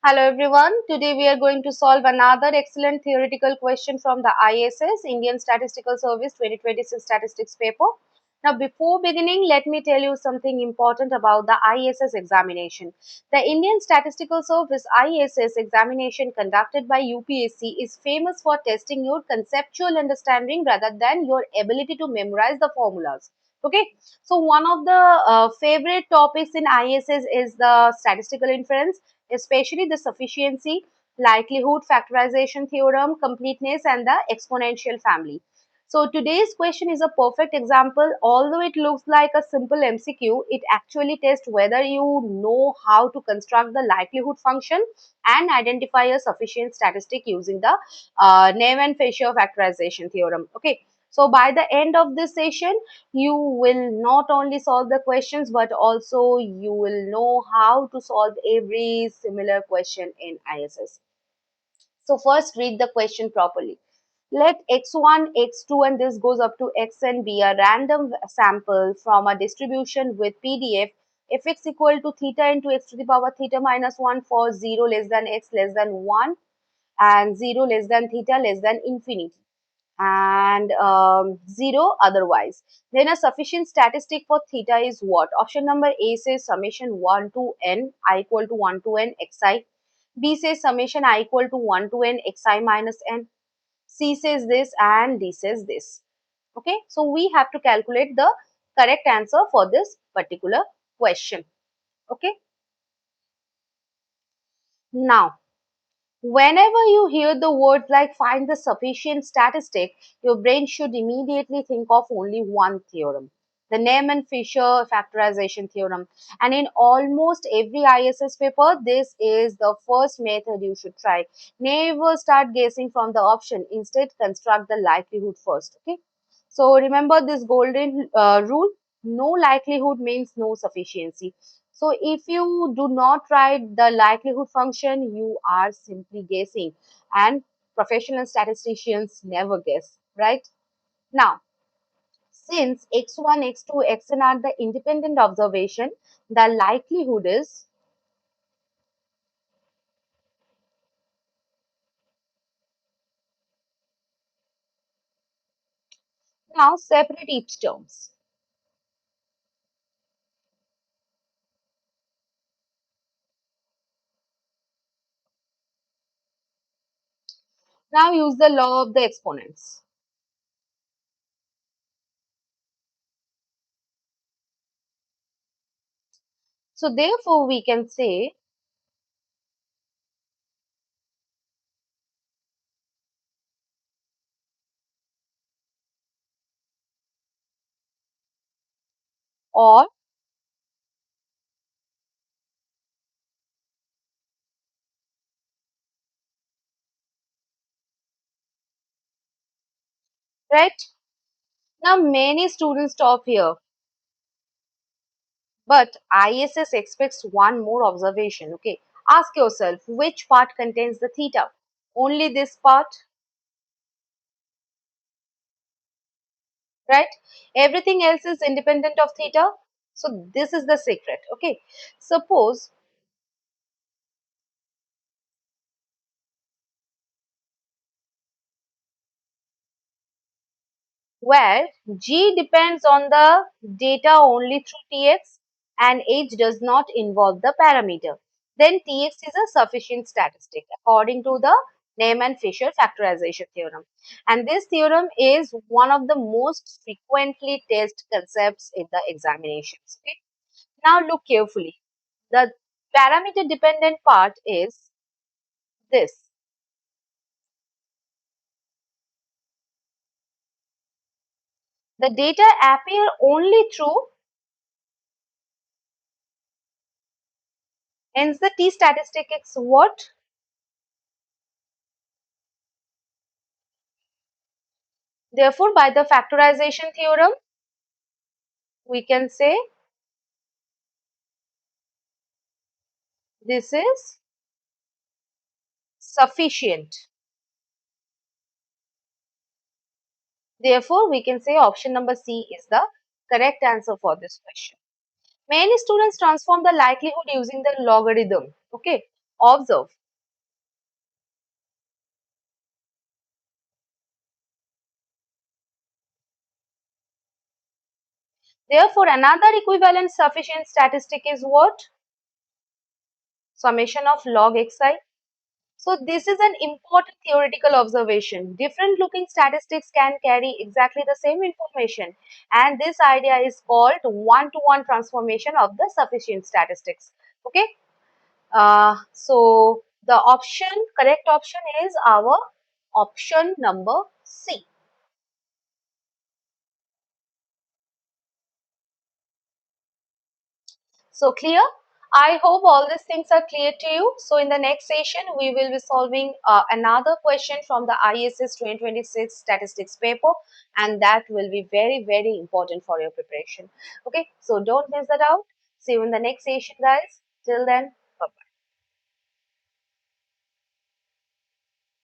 Hello everyone. Today we are going to solve another excellent theoretical question from the ISS Indian Statistical Service 2026 statistics paper. Now before beginning, let me tell you something important about the ISS examination. The Indian Statistical Service ISS examination conducted by UPSC is famous for testing your conceptual understanding rather than your ability to memorize the formulas. Okay, so one of the favorite topics in ISS is the statistical inference, especially the sufficiency, likelihood, factorization theorem, completeness, and the exponential family. So today's question is a perfect example. Although it looks like a simple MCQ, it actually tests whether you know how to construct the likelihood function and identify a sufficient statistic using the Neyman-Fisher factorization theorem. Okay. So by the end of this session, you will not only solve the questions but also you will know how to solve every similar question in ISS. So first read the question properly. Let x1, x2 and this goes up to xn be a random sample from a distribution with PDF if x equal to theta into x to the power theta minus 1 for 0 less than x less than 1 and 0 less than theta less than infinity and 0 otherwise. Then a sufficient statistic for theta is what? Option number A says summation 1 to n I equal to 1 to n xi. B says summation I equal to 1 to n xi minus n. C says this and D says this. Okay, so we have to calculate the correct answer for this particular question. Okay, now whenever you hear the words like find the sufficient statistic, your brain should immediately think of only one theorem, the Neyman-Fisher factorization theorem. And in almost every ISS paper, this is the first method you should try. Never start guessing from the option. Instead, construct the likelihood first. Okay. So remember this golden rule. No likelihood means no sufficiency. So if you do not write the likelihood function, you are simply guessing. And professional statisticians never guess, right? Now, since x1, x2, xn are the independent observation, the likelihood is, now separate each terms. Now use the law of the exponents. So therefore we can say, or, right? Now many students stop here. But ISS expects one more observation. Okay. Ask yourself which part contains the theta? Only this part, right? Everything else is independent of theta. So this is the secret. Okay. Suppose where G depends on the data only through Tx and H does not involve the parameter. Then Tx is a sufficient statistic according to the Neyman-Fisher factorization theorem. And this theorem is one of the most frequently tested concepts in the examinations. Okay? Now look carefully. The parameter dependent part is this. The data appear only through, hence the T statistic is what? Therefore, by the factorization theorem, we can say this is sufficient. Therefore, we can say option number C is the correct answer for this question. Many students transform the likelihood using the logarithm. Okay. Observe. Therefore, another equivalent sufficient statistic is what? Summation of log xi. So this is an important theoretical observation. Different looking statistics can carry exactly the same information, and this idea is called one-to-one transformation of the sufficient statistics. Okay. So the correct option is our option number C. So clear? I hope all these things are clear to you. So in the next session, we will be solving another question from the ISS 2026 statistics paper, and that will be very, very important for your preparation. Okay, so don't miss that out. See you in the next session, guys. Till then,